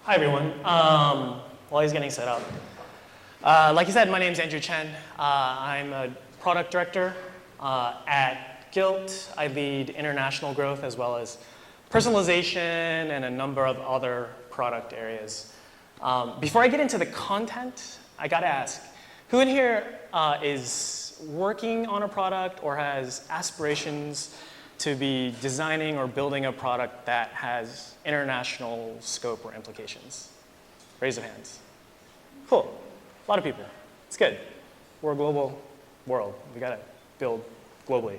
Hi, everyone. While he's getting set up. Like you said, my name's Andrew Chen. I'm a product director at Gilt. I lead international growth as well as personalization and a number of other product areas. Before I get into the content, I gotta ask, who in here is working on a product or has aspirations to be designing or building a product that has international scope or implications? Raise of hands. Cool. A lot of people. It's good. We're a global world. We got to build globally.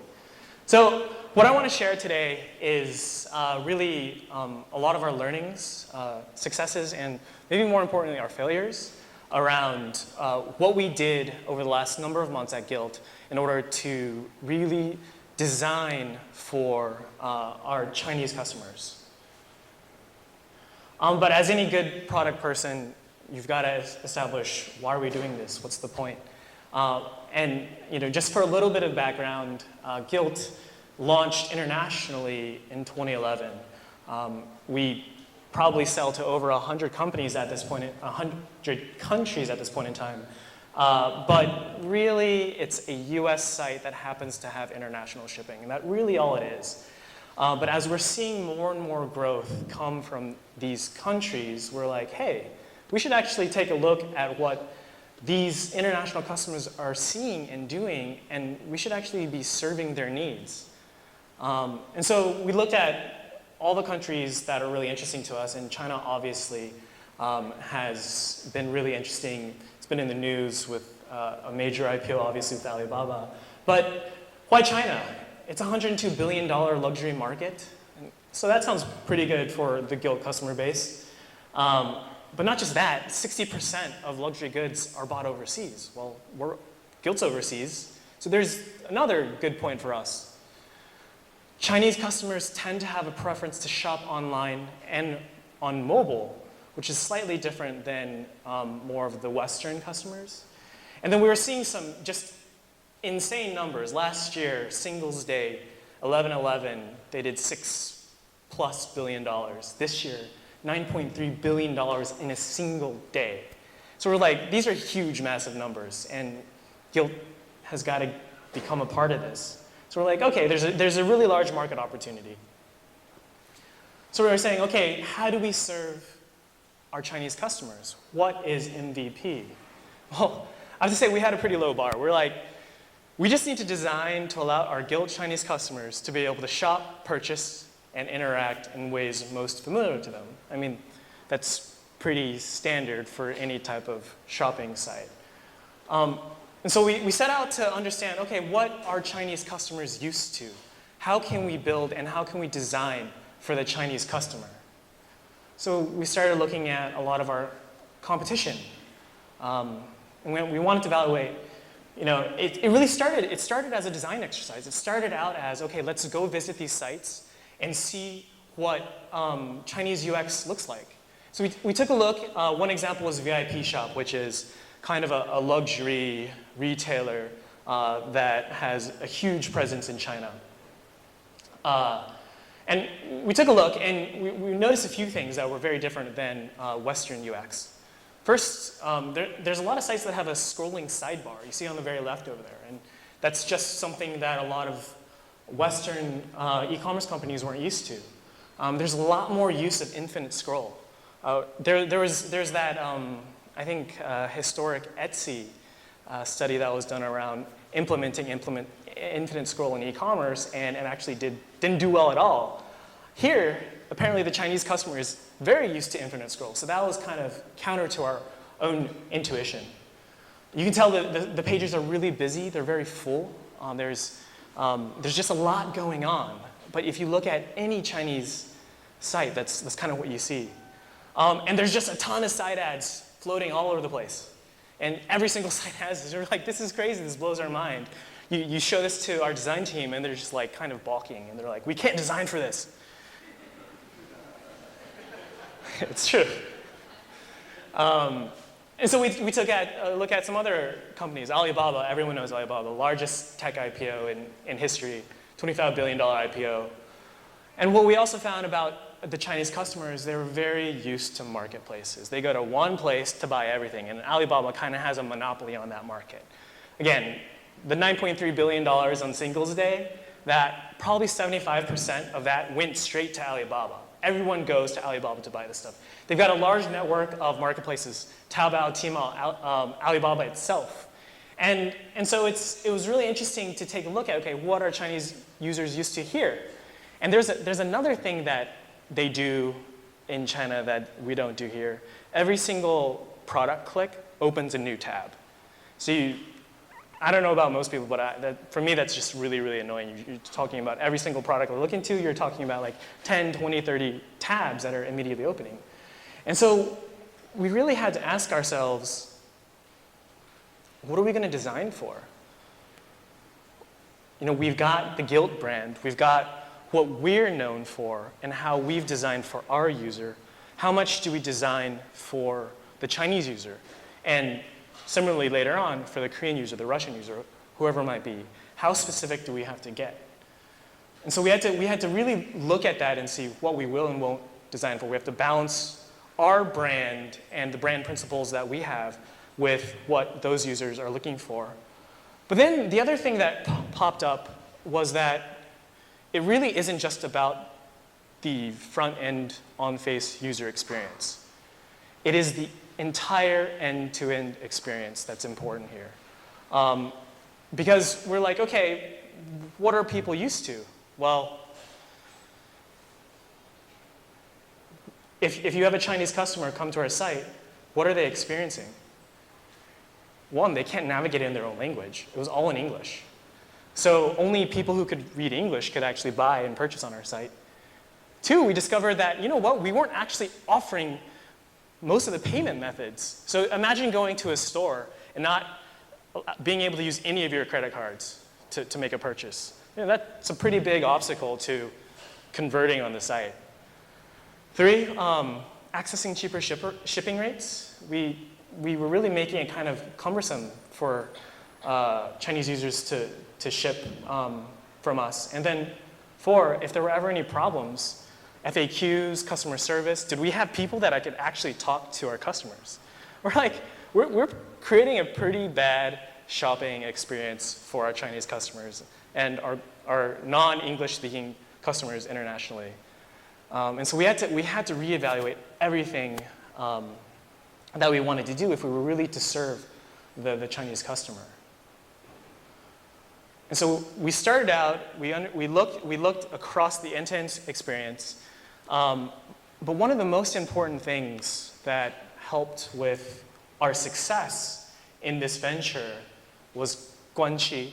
So what I want to share today is really a lot of our learnings, successes, and maybe more importantly, our failures around what we did over the last number of months at Gilt in order to really design for our Chinese customers. But as any good product person, you've got to establish, why are we doing this? What's the point? And just for a little bit of background, Gilt launched internationally in 2011. We probably sell to over 100 companies at this point, 100 countries at this point in time. But really, it's a US site that happens to have international shipping, and that's really all it is. But as we're seeing more and more growth come from these countries, we're like, hey, we should actually take a look at what these international customers are seeing and doing, and we should actually be serving their needs. And so we looked at all the countries that are really interesting to us, and China obviously has been really interesting. It's been in the news with a major IPO, obviously, with Alibaba. But why China? It's a $102 billion luxury market. And so that sounds pretty good for the Gilt customer base. But not just that, 60% of luxury goods are bought overseas. Well, Gilt's overseas, so there's another good point for us. Chinese customers tend to have a preference to shop online and on mobile, which is slightly different than more of the Western customers. And then we were seeing some just insane numbers. Last year, Singles Day, 11/11, they did $6+ billion. This year, $9.3 billion in a single day. So we're like, these are huge, massive numbers, and Gilt has got to become a part of this. So we're like, okay, there's a really large market opportunity. So we were saying, okay, how do we serve our Chinese customers? What is MVP? Well, I have to say we had a pretty low bar. We're like, we just need to design to allow our Gilt Chinese customers to be able to shop, purchase, and interact in ways most familiar to them. I mean, that's pretty standard for any type of shopping site. And so we set out to understand, okay, what are Chinese customers used to? How can we build and how can we design for the Chinese customer? So we started looking at a lot of our competition. And we wanted to evaluate, it started as a design exercise. It started out as, okay, let's go visit these sites and see what Chinese UX looks like. So we took a look. One example was VIP Shop, which is kind of a luxury retailer that has a huge presence in China. And we took a look, and we noticed a few things that were very different than Western UX. First, there's a lot of sites that have a scrolling sidebar. You see on the very left over there. And that's just something that a lot of Western e-commerce companies weren't used to. There's a lot more use of infinite scroll. There's that, I think, historic Etsy study that was done around implementing infinite scroll in e-commerce, and actually didn't do well at all. Here, apparently the Chinese customer is very used to infinite scroll, so that was kind of counter to our own intuition. You can tell that the pages are really busy, they're very full. There's just a lot going on. But if you look at any Chinese site, that's kind of what you see. And there's just a ton of site ads floating all over the place. And every single site has this. We're like, this is crazy, this blows our mind. You show this to our design team, and they're just like kind of balking. And they're like, we can't design for this. It's true. And so we took a look at some other companies. Alibaba, everyone knows Alibaba, the largest tech IPO in history, $25 billion IPO. And what we also found about the Chinese customers, they were very used to marketplaces. They go to one place to buy everything, and Alibaba kind of has a monopoly on that market. Again, the $9.3 billion on Singles Day, that probably 75% of that went straight to Alibaba. Everyone goes to Alibaba to buy this stuff. They've got a large network of marketplaces, Taobao, Tmall, Alibaba itself. And so it was really interesting to take a look at, okay, what are Chinese users used to here? And there's another thing that they do in China that we don't do here. Every single product click opens a new tab. So I don't know about most people, but for me, that's just really, really annoying. You're talking about every single product we're looking to, you're talking about like 10, 20, 30 tabs that are immediately opening. And so we really had to ask ourselves, what are we going to design for? We've got the Gilt brand, we've got what we're known for and how we've designed for our user. How much do we design for the Chinese user? And similarly, later on, for the Korean user, the Russian user, whoever it might be, how specific do we have to get? And so we had to really look at that and see what we will and won't design for. We have to balance our brand and the brand principles that we have with what those users are looking for. But then the other thing that popped up was that it really isn't just about the front-end on-face user experience. It is the entire end-to-end experience that's important here. Because we're like, okay, what are people used to? Well, if you have a Chinese customer come to our site, what are they experiencing? One, they can't navigate in their own language. It was all in English. So only people who could read English could actually buy and purchase on our site. Two, we discovered that, we weren't actually offering most of the payment methods. So imagine going to a store and not being able to use any of your credit cards to make a purchase. That's a pretty big obstacle to converting on the site. Three, accessing cheaper shipping rates. We were really making it kind of cumbersome for Chinese users to ship from us. And then four, if there were ever any problems, FAQs, customer service, did we have people that I could actually talk to our customers? We're creating a pretty bad shopping experience for our Chinese customers and our non-English speaking customers internationally. And so we had to reevaluate everything that we wanted to do if we were really to serve the Chinese customer. And so we started out, we looked across the end-to-end experience, but one of the most important things that helped with our success in this venture was guanqi.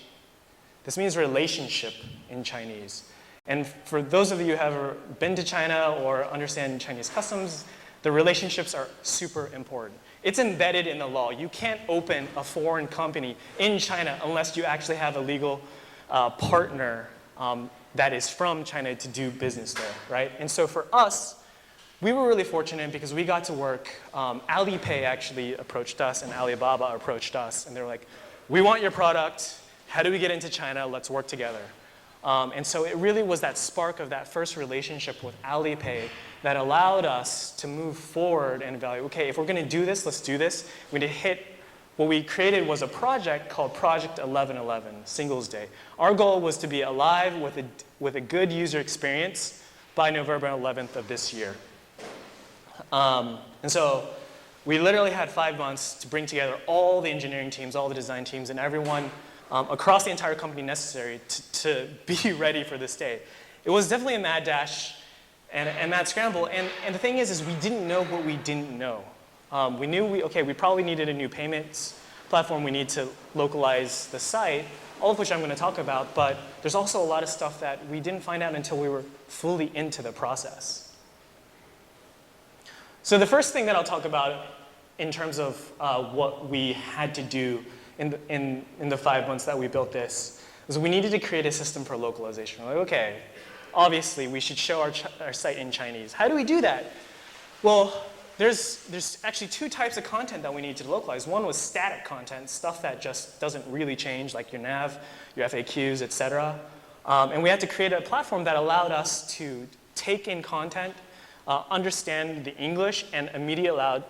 This means relationship in Chinese. And for those of you who have ever been to China or understand Chinese customs, the relationships are super important. It's embedded in the law. You can't open a foreign company in China unless you actually have a legal partner that is from China to do business there, right? And so for us, we were really fortunate because we got to work. Alipay actually approached us and Alibaba approached us, and they were like, we want your product. How do we get into China? Let's work together. And so it really was that spark of that first relationship with Alipay that allowed us to move forward and evaluate, okay, if we're going to do this, let's do this. We need to hit, what we created was a project called Project 1111, Singles Day. Our goal was to be alive with a good user experience by November 11th of this year. And so we literally had 5 months to bring together all the engineering teams, all the design teams, and everyone across the entire company necessary to be ready for this day. It was definitely a mad dash and mad scramble. And the thing is we didn't know what we didn't know. We knew we probably needed a new payments platform. We need to localize the site, all of which I'm going to talk about. But there's also a lot of stuff that we didn't find out until we were fully into the process. So the first thing that I'll talk about in terms of what we had to do in the 5 months that we built this was we needed to create a system for localization. We're like, okay, obviously we should show our site in Chinese. How do we do that? Well, there's actually two types of content that we need to localize. One was static content, stuff that just doesn't really change, like your nav, your FAQs, et cetera. And we had to create a platform that allowed us to take in content understand the English and immediately allowed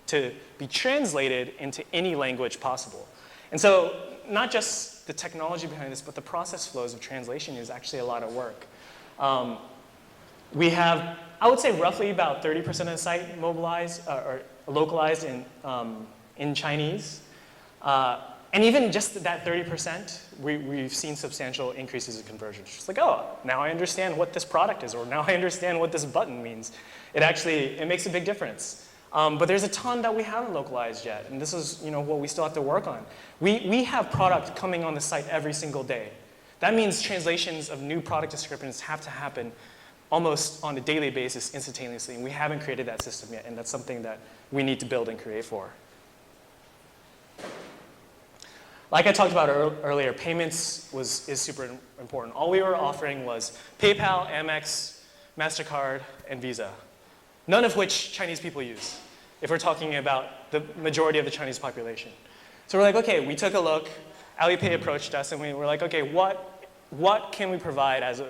to be translated into any language possible. And so not just the technology behind this, but the process flows of translation is actually a lot of work. We have, I would say, roughly about 30% of the site mobilized or localized in Chinese. And even just that 30%, we've seen substantial increases in conversion. It's just like, oh, now I understand what this product is, or now I understand what this button means. It makes a big difference. But there's a ton that we haven't localized yet, and this is what we still have to work on. We have product coming on the site every single day. That means translations of new product descriptions have to happen almost on a daily basis instantaneously, and we haven't created that system yet, and that's something that we need to build and create for. Like I talked about earlier, payments is super important. All we were offering was PayPal, Amex, Mastercard, and Visa, none of which Chinese people use, if we're talking about the majority of the Chinese population. So we're like, okay, we took a look, Alipay approached us, and we were like, okay, what can we provide as a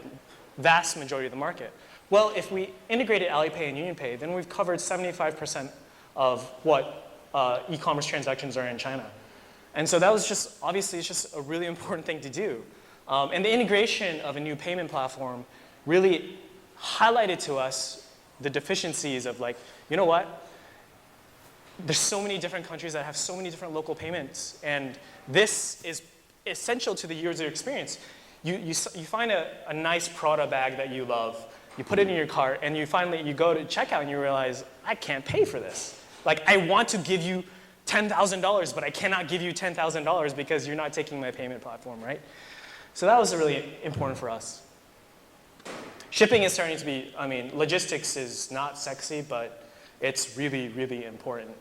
vast majority of the market? Well, if we integrated Alipay and UnionPay, then we've covered 75% of what e-commerce transactions are in China. And so that was just, obviously, it's just a really important thing to do. And the integration of a new payment platform really highlighted to us the deficiencies of like, you know what? There's so many different countries that have so many different local payments, and this is essential to the user experience. You find a nice Prada bag that you love, you put it in your cart, and you go to checkout and you realize, I can't pay for this. Like, I want to give you $10,000, but I cannot give you $10,000 because you're not taking my payment platform, right? So that was really important for us. Shipping is starting to be, logistics is not sexy, but it's really, really important.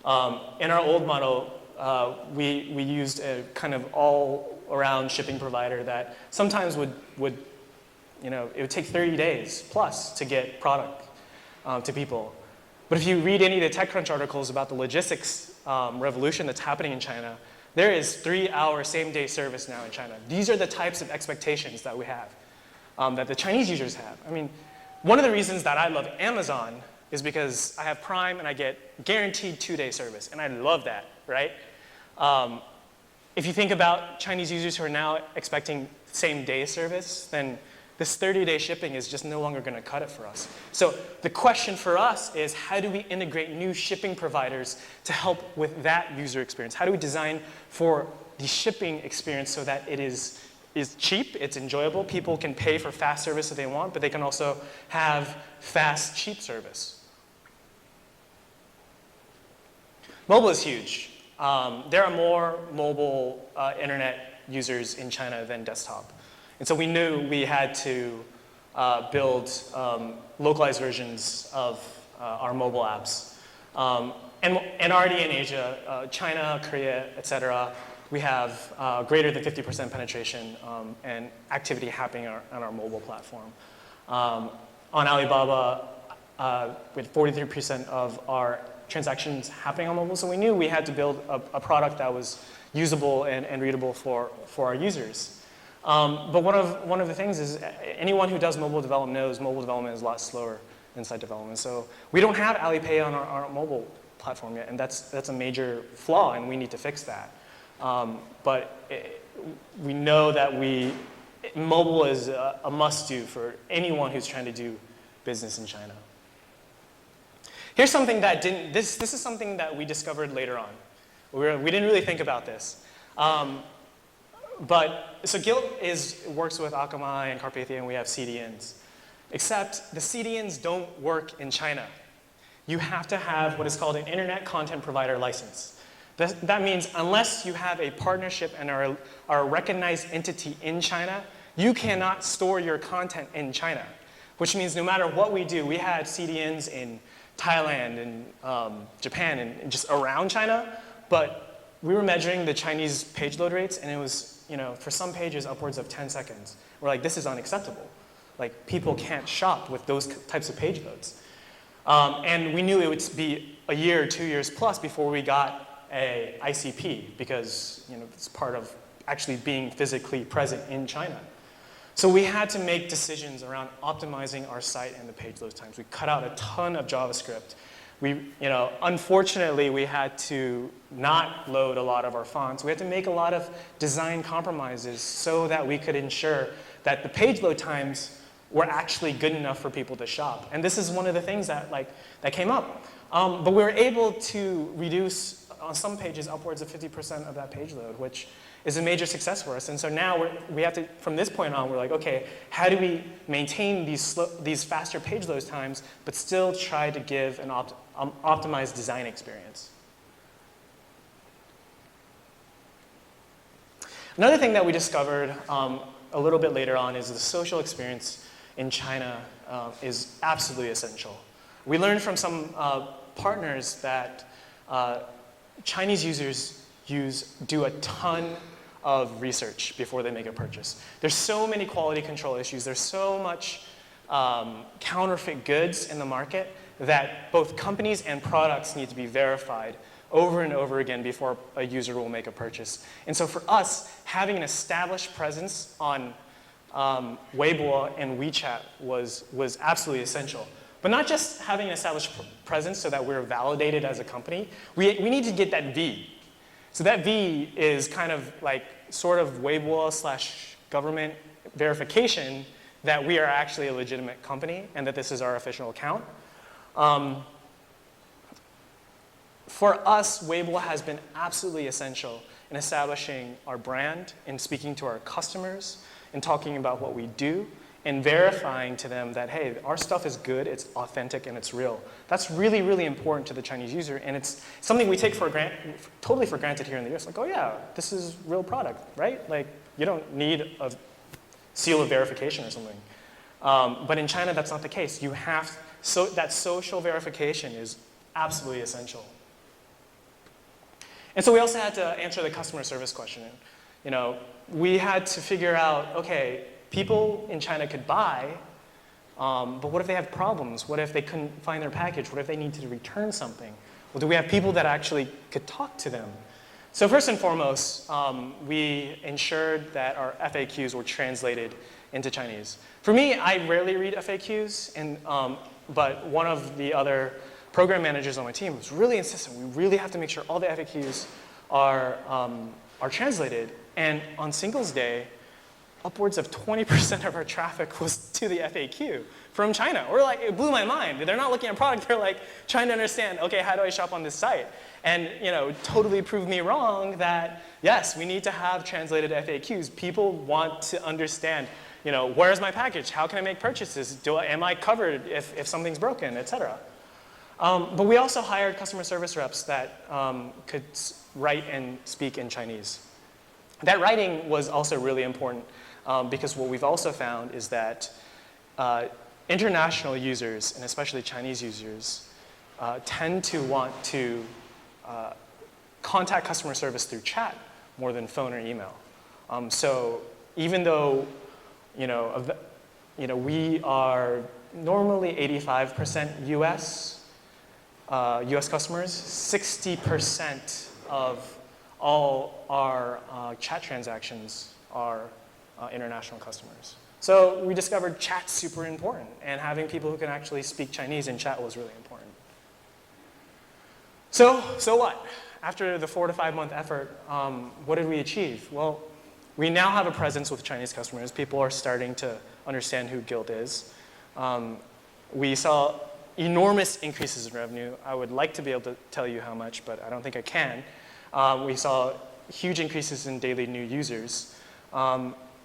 In our old model, we used a kind of all-around shipping provider that sometimes it would take 30 days plus to get product to people. But if you read any of the TechCrunch articles about the logistics revolution that's happening in China, there is 3-hour same-day service now in China. These are the types of expectations that we have, that the Chinese users have. One of the reasons that I love Amazon is because I have Prime and I get guaranteed 2-day service, and I love that, right? If you think about Chinese users who are now expecting same-day service, then this 30-day shipping is just no longer going to cut it for us. So the question for us is, how do we integrate new shipping providers to help with that user experience? How do we design for the shipping experience so that it is cheap, it's enjoyable, people can pay for fast service if they want, but they can also have fast, cheap service? Mobile is huge. There are more mobile internet users in China than desktop. And so we knew we had to build localized versions of our mobile apps. And already in Asia, China, Korea, et cetera, we have greater than 50% penetration and activity happening on our mobile platform. On Alibaba, with 43% of our transactions happening on mobile, so we knew we had to build a product that was usable and readable for our users. But one of the things is anyone who does mobile development knows mobile development is a lot slower than site development. So we don't have Alipay on our mobile platform yet, and that's a major flaw, and we need to fix that. We know that mobile is a must-do for anyone who's trying to do business in China. Here's something that this is something that we discovered later on. We didn't really think about this. So Gilt works with Akamai and Carpathia, and we have CDNs. Except the CDNs don't work in China. You have to have what is called an Internet Content Provider license. That means unless you have a partnership and are a recognized entity in China, you cannot store your content in China. Which means no matter what we do, we had CDNs in Thailand and Japan and just around China, but we were measuring the Chinese page load rates, and it was, for some pages, upwards of 10 seconds. We're like, this is unacceptable. Like, people can't shop with those types of page loads. And we knew it would be a year, 2 years plus before we got a ICP, because it's part of actually being physically present in China. So we had to make decisions around optimizing our site and the page load times. We cut out a ton of JavaScript. Unfortunately, we had to not load a lot of our fonts. We had to make a lot of design compromises so that we could ensure that the page load times were actually good enough for people to shop. And this is one of the things that came up. But we were able to reduce, on some pages, upwards of 50% of that page load, which is a major success for us. And so now we have to, from this point on, we're like, okay, how do we maintain these faster page load times, but still try to give an optimized design experience? Another thing that we discovered a little bit later on is the social experience in China is absolutely essential. We learned from some partners that Chinese users do a ton of research before they make a purchase. There's so many quality control issues. There's so much counterfeit goods in the market that both companies and products need to be verified over and over again before a user will make a purchase. And so for us, having an established presence on Weibo and WeChat was absolutely essential. But not just having an established presence so that we're validated as a company, we need to get that V. So that V is kind of like sort of Weibo/government verification that we are actually a legitimate company and that this is our official account. For us, Weibo has been absolutely essential in establishing our brand, in speaking to our customers, in talking about what we do, and verifying to them that, hey, our stuff is good, it's authentic, and it's real. That's really, really important to the Chinese user, and it's something we take totally for granted here in the US. Like, oh yeah, this is real product, right? Like, you don't need a seal of verification or something. But in China, that's not the case. That social verification is absolutely essential. And so we also had to answer the customer service question. We had to figure out, okay, people in China could buy, but what if they have problems? What if they couldn't find their package? What if they need to return something? Well, do we have people that actually could talk to them? So first and foremost, we ensured that our FAQs were translated into Chinese. For me, I rarely read FAQs, but one of the other program managers on my team was really insistent. We really have to make sure all the FAQs are translated. And on Singles Day, upwards of 20% of our traffic was to the FAQ from China. It blew my mind. They're not looking at product, they're like trying to understand, okay, how do I shop on this site? And totally proved me wrong that, yes, we need to have translated FAQs. People want to understand, where's my package? How can I make purchases? Am I covered if something's broken, et cetera? But we also hired customer service reps that could write and speak in Chinese. That writing was also really important because what we've also found is that international users, and especially Chinese users, tend to want to contact customer service through chat more than phone or email. So even though we are normally 85% US customers, 60% of all our chat transactions are international customers. So we discovered chat's super important, and having people who can actually speak Chinese in chat was really important. So what? After the 4 to 5 month effort, what did we achieve? Well, we now have a presence with Chinese customers. People are starting to understand who Gilt is. We saw enormous increases in revenue. I would like to be able to tell you how much, but I don't think I can. We saw huge increases in daily new users.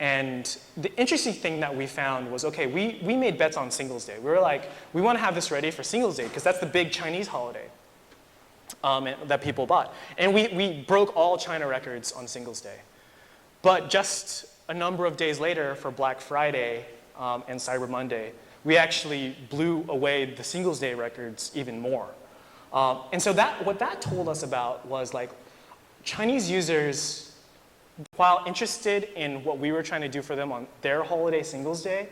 And the interesting thing that we found was, okay, we made bets on Singles Day. We were like, we want to have this ready for Singles Day because that's the big Chinese holiday that people bought. And we broke all China records on Singles Day. But just a number of days later for Black Friday and Cyber Monday, we actually blew away the Singles Day records even more. And so what that told us about was like Chinese users, while interested in what we were trying to do for them on their holiday Singles Day,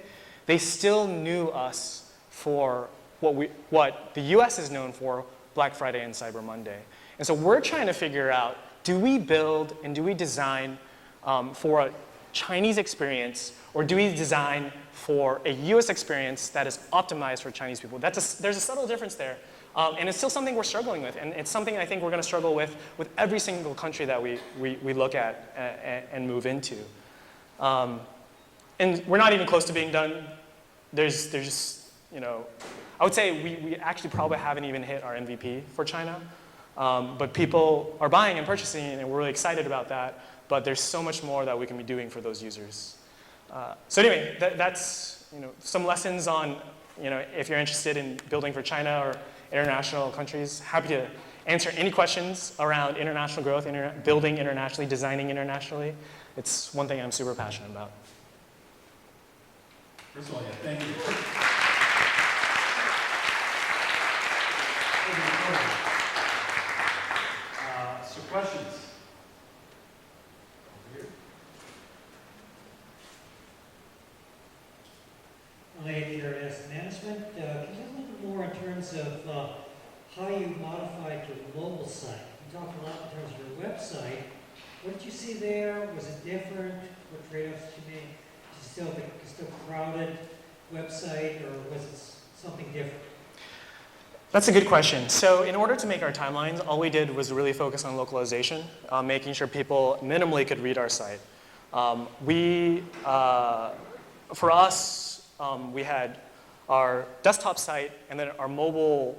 they still knew us for what the US is known for, Black Friday and Cyber Monday. And so we're trying to figure out, do we build and do we design for Chinese experience, or do we design for a US experience that is optimized for Chinese people? There's a subtle difference there. And it's still something we're struggling with. And it's something I think we're going to struggle with every single country that we look at and move into. And we're not even close to being done. There's just, I would say we actually probably haven't even hit our MVP for China. But people are buying and purchasing, and we're really excited about that. But there's so much more that we can be doing for those users. So anyway, that's some lessons on if you're interested in building for China or international countries. Happy to answer any questions around international growth, building internationally, designing internationally. It's one thing I'm super passionate about. First of all, yeah, thank you. So questions? Over here. Abe Geiger Krissi Management. Can you tell us a little bit more in terms of how you modified your mobile site? You talked a lot in terms of your website. What did you see there? Was it different? What trade-offs did you make? Did you still have a still crowded website, or was it something different? That's a good question. So in order to make our timelines, all we did was really focus on localization, making sure people minimally could read our site. For us, we had our desktop site and then our mobile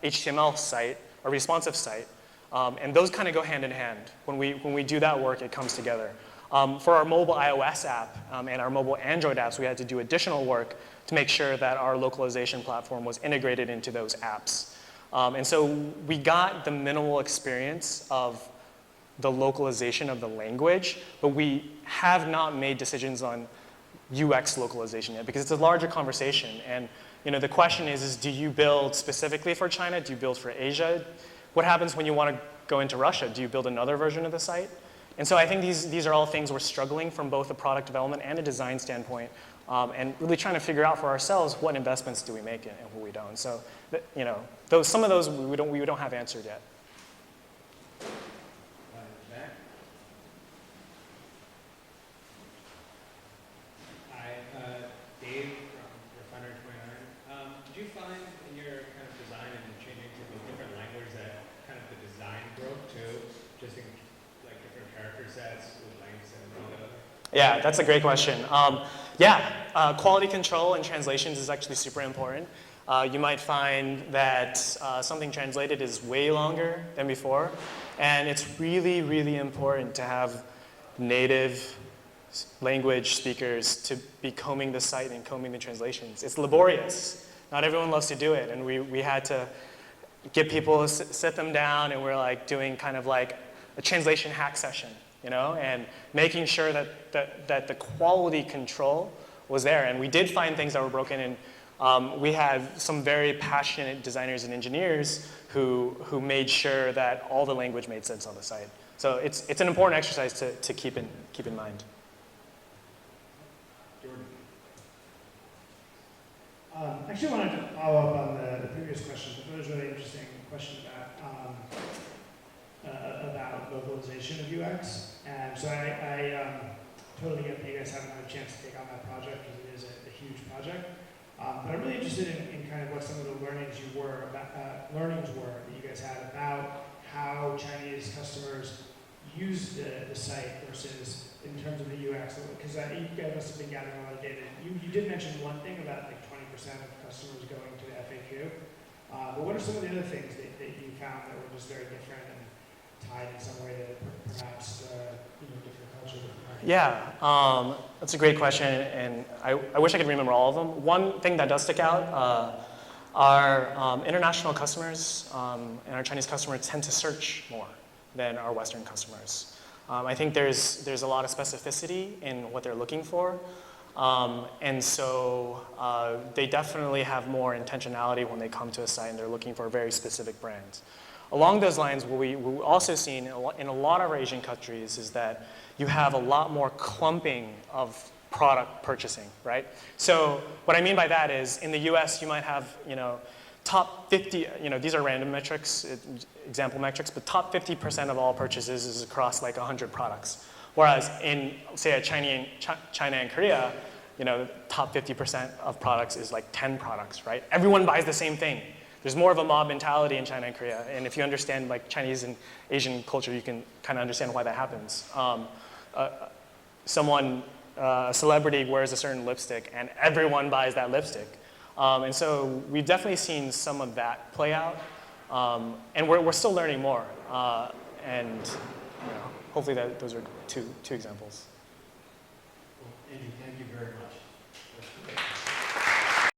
HTML site, a responsive site, and those kind of go hand in hand. When we do that work, it comes together. For our mobile iOS app and our mobile Android apps, we had to do additional work to make sure that our localization platform was integrated into those apps. And so we got the minimal experience of the localization of the language, but we have not made decisions on UX localization yet because it's a larger conversation. And the question is do you build specifically for China? Do you build for Asia? What happens when you want to go into Russia? Do you build another version of the site? And so I think these are all things we're struggling from both a product development and a design standpoint, and really trying to figure out for ourselves what investments do we make and what we don't. So some of those we don't have answered yet. Hi, Dave from Refinery29. Did you find in your kind of design and changing to the different language that kind of the design broke too, just in like different character sets with lengths and all that? Yeah, that's a great question. Quality control and translations is actually super important. You might find that something translated is way longer than before, and it's really, really important to have native language speakers to be combing the site and combing the translations. It's laborious. Not everyone loves to do it, and we had to get people to sit them down, and we're like doing kind of like a translation hack session, and making sure that the quality control was there. And we did find things that were broken, and we had some very passionate designers and engineers who made sure that all the language made sense on the site. So it's an important exercise to keep in mind. Actually, I wanted to follow up on the previous question. I thought it was a really interesting question about localization of UX. And so I totally get that you guys haven't had a chance to take on that project because it is a huge project. But I'm really interested in kind of what some of the learnings were that you guys had about how Chinese customers use the site versus in terms of the UX. Because you guys must have been gathering a lot of data. You did mention one thing about like 20% of customers going to the FAQ. But what are some of the other things that you found that were just very different and tied in some way to perhaps different culture? Yeah, that's a great question, and I wish I could remember all of them. One thing that does stick out, our international customers and our Chinese customers tend to search more than our Western customers. I think there's a lot of specificity in what they're looking for, and so they definitely have more intentionality when they come to a site and they're looking for very specific brands. Along those lines, what we've also seen in a lot of our Asian countries is that you have a lot more clumping of product purchasing, right? So what I mean by that is in the US, you might have, top 50, these are random metrics, example metrics, but top 50% of all purchases is across like 100 products. Whereas in, say, China and Korea, you know, the top 50% of products is like 10 products, right? Everyone buys the same thing. There's more of a mob mentality in China and Korea. And if you understand like Chinese and Asian culture, you can kind of understand why that happens. A celebrity wears a certain lipstick and everyone buys that lipstick. And so we've definitely seen some of that play out. And we're still learning more. And you know, hopefully those are two examples. Well, Andy, thank you very much.